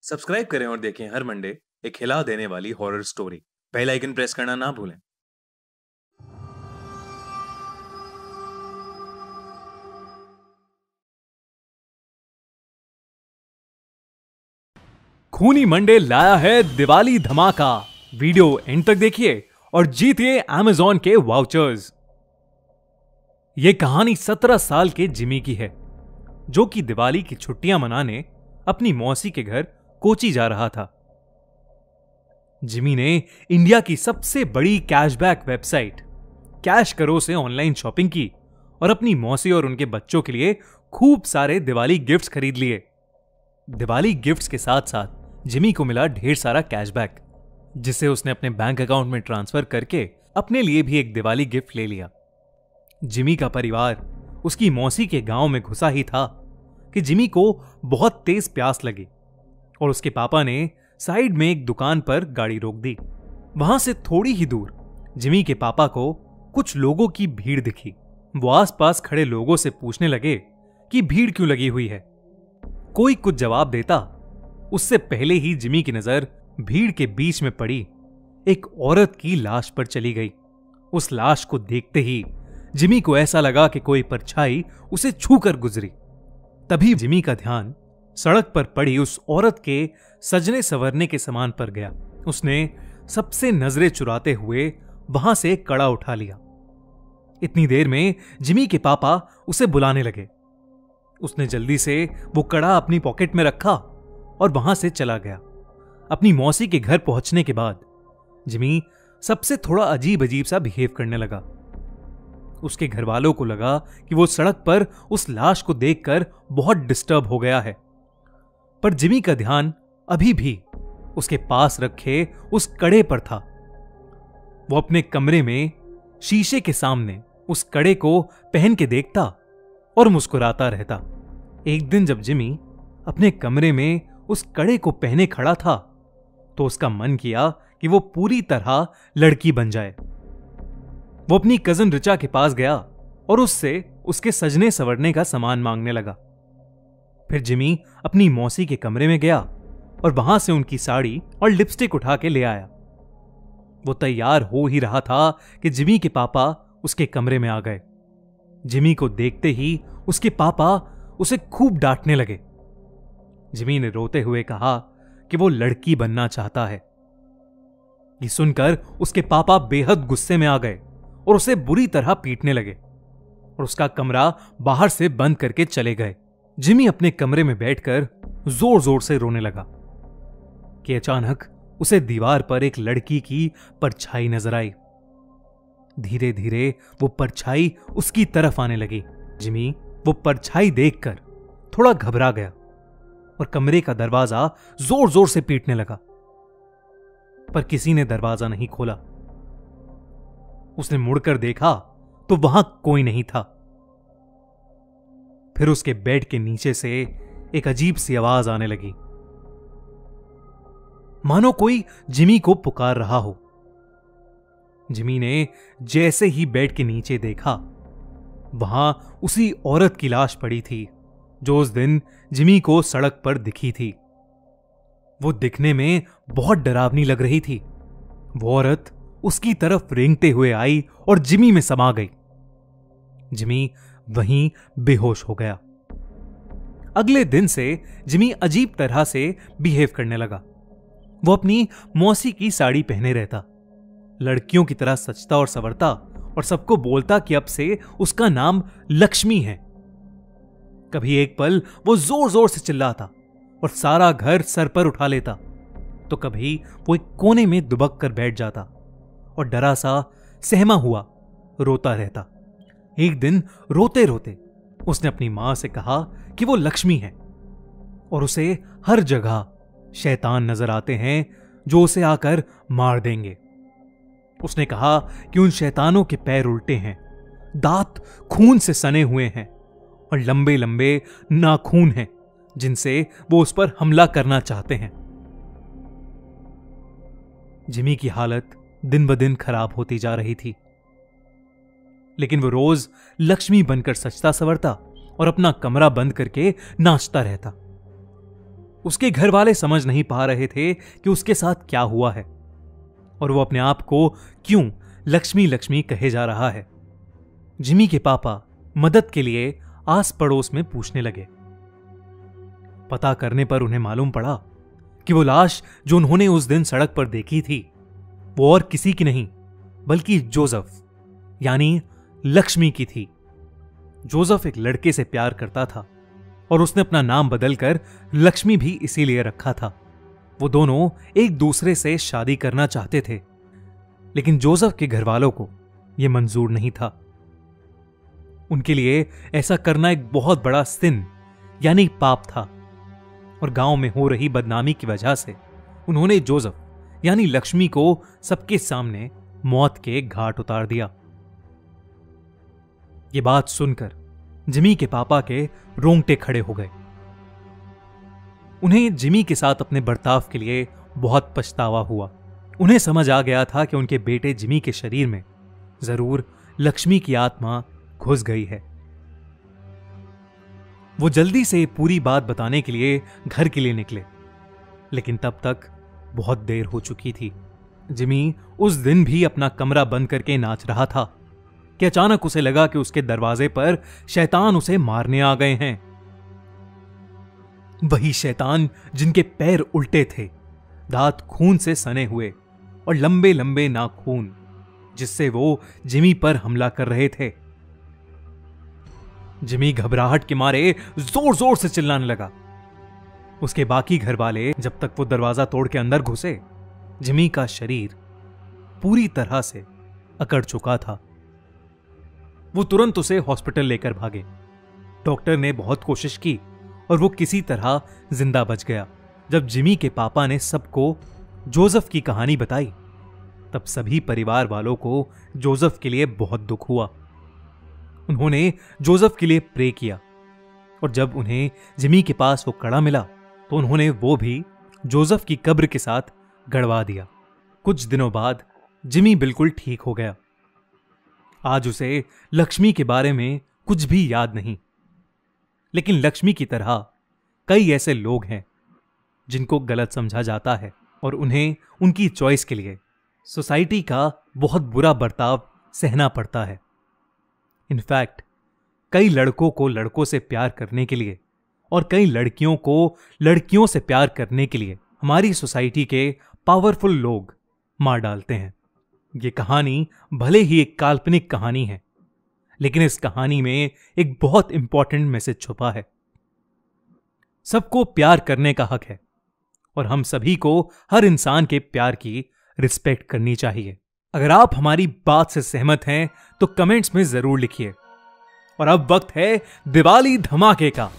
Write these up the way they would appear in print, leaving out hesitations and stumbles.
Subscribe करें और देखें हर मंडे एक हिला देने वाली horror story. Bell icon press करना ना भूलें। खूनी मंडे लाया है दिवाली धमाका। वीडियो एंड तक देखिए और जीतिए Amazon के वाउचर्स। यह कहानी 17 साल के जिमी की है, जो कि दिवाली की छुट्टियां मनाने अपनी मौसी के घर कोची जा रहा था। जिमी ने इंडिया की सबसे बड़ी कैशबैक वेबसाइट कैश करो से ऑनलाइन शॉपिंग की और अपनी मौसी और उनके बच्चों के लिए खूब सारे दिवाली गिफ्ट्स खरीद लिए। दिवाली गिफ्ट्स के साथ साथ जिमी को मिला ढेर सारा कैशबैक, जिसे उसने अपने बैंक अकाउंट में ट्रांसफर करके अपने लिए भी एक दिवाली गिफ्ट ले लिया। जिमी का परिवार उसकी मौसी के गांव में घुसा ही था कि जिमी को बहुत तेज प्यास लगी और उसके पापा ने साइड में एक दुकान पर गाड़ी रोक दी। वहां से थोड़ी ही दूर जिमी के पापा को कुछ लोगों की भीड़ दिखी। वो आसपास खड़े लोगों से पूछने लगे कि भीड़ क्यों लगी हुई है। कोई कुछ जवाब देता, उससे पहले ही जिमी की नजर भीड़ के बीच में पड़ी एक औरत की लाश पर चली गई। उस लाश को देखते ही जिमी को ऐसा लगा कि कोई परछाई उसे छूकर गुजरी। तभी जिमी का ध्यान सड़क पर पड़ी उस औरत के सजने संवरने के सामान पर गया। उसने सबसे नजरें चुराते हुए वहां से एक कड़ा उठा लिया। इतनी देर में जिमी के पापा उसे बुलाने लगे। उसने जल्दी से वो कड़ा अपनी पॉकेट में रखा और वहां से चला गया। अपनी मौसी के घर पहुंचने के बाद जिमी सबसे थोड़ा अजीब अजीब सा बिहेव करने लगा। उसके घर वालों को लगा कि वो सड़क पर उस लाश को देखकर बहुत डिस्टर्ब हो गया है, पर जिमी का ध्यान अभी भी उसके पास रखे उस कड़े पर था। वो अपने कमरे में शीशे के सामने उस कड़े को पहन के देखता और मुस्कुराता रहता। एक दिन जब जिमी अपने कमरे में उस कड़े को पहने खड़ा था तो उसका मन किया कि वो पूरी तरह लड़की बन जाए। वो अपनी कजन रिचा के पास गया और उससे उसके सजने संवरने का सामान मांगने लगा। फिर जिमी अपनी मौसी के कमरे में गया और वहां से उनकी साड़ी और लिपस्टिक उठा के ले आया। वो तैयार हो ही रहा था कि जिमी के पापा उसके कमरे में आ गए। जिमी को देखते ही उसके पापा उसे खूब डांटने लगे। जिमी ने रोते हुए कहा कि वो लड़की बनना चाहता है। ये सुनकर उसके पापा बेहद गुस्से में आ गए और उसे बुरी तरह पीटने लगे और उसका कमरा बाहर से बंद करके चले गए। जिमी अपने कमरे में बैठकर जोर जोर से रोने लगा कि अचानक उसे दीवार पर एक लड़की की परछाई नजर आई। धीरे धीरे वो परछाई उसकी तरफ आने लगी। जिमी वो परछाई देखकर थोड़ा घबरा गया और कमरे का दरवाजा जोर जोर से पीटने लगा, पर किसी ने दरवाजा नहीं खोला। उसने मुड़कर देखा तो वहां कोई नहीं था। फिर उसके बेड के नीचे से एक अजीब सी आवाज आने लगी, मानो कोई जिमी को पुकार रहा हो। जिमी ने जैसे ही बेड के नीचे देखा, वहां उसी औरत की लाश पड़ी थी जो उस दिन जिमी को सड़क पर दिखी थी। वो दिखने में बहुत डरावनी लग रही थी। वो औरत उसकी तरफ रेंगते हुए आई और जिमी में समा गई। जिमी वहीं बेहोश हो गया। अगले दिन से जिमी अजीब तरह से बिहेव करने लगा। वो अपनी मौसी की साड़ी पहने रहता, लड़कियों की तरह सजता और संवरता और सबको बोलता कि अब से उसका नाम लक्ष्मी है। कभी एक पल वो जोर जोर से चिल्लाता और सारा घर सर पर उठा लेता, तो कभी वो एक कोने में दुबक कर बैठ जाता और डरा सा सहमा हुआ रोता रहता। एक दिन रोते रोते उसने अपनी मां से कहा कि वो लक्ष्मी है और उसे हर जगह शैतान नजर आते हैं जो उसे आकर मार देंगे। उसने कहा कि उन शैतानों के पैर उल्टे हैं, दांत खून से सने हुए हैं और लंबे लंबे नाखून हैं जिनसे वो उस पर हमला करना चाहते हैं। जिमी की हालत दिन ब दिन खराब होती जा रही थी, लेकिन वो रोज लक्ष्मी बनकर सजता संवरता और अपना कमरा बंद करके नाचता रहता। उसके घर वाले समझ नहीं पा रहे थे कि उसके साथ क्या हुआ है और वो अपने आप को क्यों लक्ष्मी लक्ष्मी कहे जा रहा है। जिमी के पापा मदद के लिए आस पड़ोस में पूछने लगे। पता करने पर उन्हें मालूम पड़ा कि वो लाश जो उन्होंने उस दिन सड़क पर देखी थी वो और किसी की नहीं बल्कि जोसेफ यानी लक्ष्मी की थी। जोसेफ एक लड़के से प्यार करता था और उसने अपना नाम बदलकर लक्ष्मी भी इसीलिए रखा था। वो दोनों एक दूसरे से शादी करना चाहते थे, लेकिन जोसेफ के घर वालों को यह मंजूर नहीं था। उनके लिए ऐसा करना एक बहुत बड़ा सिन यानी पाप था और गांव में हो रही बदनामी की वजह से उन्होंने जोसेफ यानी लक्ष्मी को सबके सामने मौत के घाट उतार दिया। ये बात सुनकर जिमी के पापा के रोंगटे खड़े हो गए। उन्हें जिमी के साथ अपने बर्ताव के लिए बहुत पछतावा हुआ। उन्हें समझ आ गया था कि उनके बेटे जिमी के शरीर में जरूर लक्ष्मी की आत्मा घुस गई है। वो जल्दी से पूरी बात बताने के लिए घर के लिए निकले, लेकिन तब तक बहुत देर हो चुकी थी। जिमी उस दिन भी अपना कमरा बंद करके नाच रहा था कि अचानक उसे लगा कि उसके दरवाजे पर शैतान उसे मारने आ गए हैं। वही शैतान जिनके पैर उल्टे थे, दांत खून से सने हुए और लंबे लंबे नाखून, जिससे वो जिमी पर हमला कर रहे थे। जिमी घबराहट के मारे जोर जोर से चिल्लाने लगा। उसके बाकी घर वाले जब तक वो दरवाजा तोड़ के अंदर घुसे, जिमी का शरीर पूरी तरह से अकड़ चुका था। वो तुरंत उसे हॉस्पिटल लेकर भागे। डॉक्टर ने बहुत कोशिश की और वो किसी तरह जिंदा बच गया। जब जिमी के पापा ने सबको जोसेफ की कहानी बताई, तब सभी परिवार वालों को जोसेफ के लिए बहुत दुख हुआ। उन्होंने जोसेफ के लिए प्रे किया और जब उन्हें जिमी के पास वो कड़ा मिला तो उन्होंने वो भी जोसेफ की कब्र के साथ गड़वा दिया। कुछ दिनों बाद जिमी बिल्कुल ठीक हो गया। आज उसे लक्ष्मी के बारे में कुछ भी याद नहीं, लेकिन लक्ष्मी की तरह कई ऐसे लोग हैं जिनको गलत समझा जाता है और उन्हें उनकी चॉइस के लिए सोसाइटी का बहुत बुरा बर्ताव सहना पड़ता है। इनफैक्ट कई लड़कों को लड़कों से प्यार करने के लिए और कई लड़कियों को लड़कियों से प्यार करने के लिए हमारी सोसाइटी के पावरफुल लोग मार डालते हैं। ये कहानी भले ही एक काल्पनिक कहानी है, लेकिन इस कहानी में एक बहुत इंपॉर्टेंट मैसेज छुपा है। सबको प्यार करने का हक है और हम सभी को हर इंसान के प्यार की रिस्पेक्ट करनी चाहिए। अगर आप हमारी बात से सहमत हैं तो कमेंट्स में जरूर लिखिए। और अब वक्त है दिवाली धमाके का।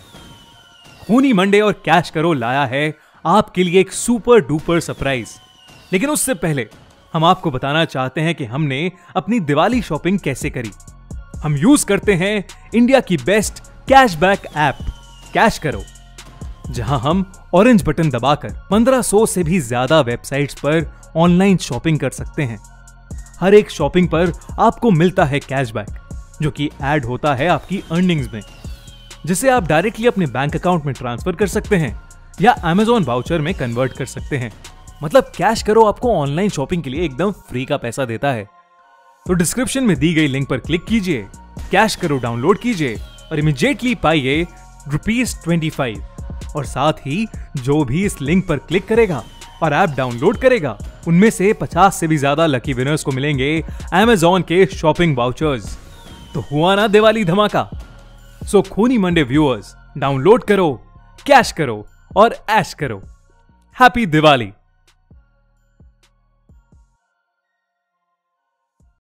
खूनी मंडे और कैश करो लाया है आपके लिए एक सुपर डुपर सरप्राइज। लेकिन उससे पहले हम आपको बताना चाहते हैं कि हमने अपनी दिवाली शॉपिंग कैसे करी। हम यूज करते हैं इंडिया की बेस्ट कैशबैक ऐप कैश करो, जहां हम ऑरेंज बटन दबाकर 1500 से भी ज्यादा वेबसाइट्स पर ऑनलाइन शॉपिंग कर सकते हैं। हर एक शॉपिंग पर आपको मिलता है कैशबैक, जो कि ऐड होता है आपकी अर्निंग्स में, जिसे आप डायरेक्टली अपने बैंक अकाउंट में ट्रांसफर कर सकते हैं या Amazon वाउचर में कन्वर्ट कर सकते हैं। मतलब कैश करो आपको ऑनलाइन शॉपिंग के लिए एकदम फ्री का पैसा देता है। तो डिस्क्रिप्शन में दी गई लिंक पर क्लिक कीजिए, कैश करो डाउनलोड कीजिए और इमीडिएटली पाइए ₹25 और साथ ही जो भी इस लिंक पर क्लिक करेगा और ऐप डाउनलोड करेगा, उनमें से 50 से भी ज्यादा लकी विनर्स को मिलेंगे Amazon के शॉपिंग वाउचर्स। तो हुआ ना दिवाली धमाका। सो खूनी मंडे व्यूअर्स, डाउनलोड करो, कैश करो और ऐश करो। हैप्पी दिवाली।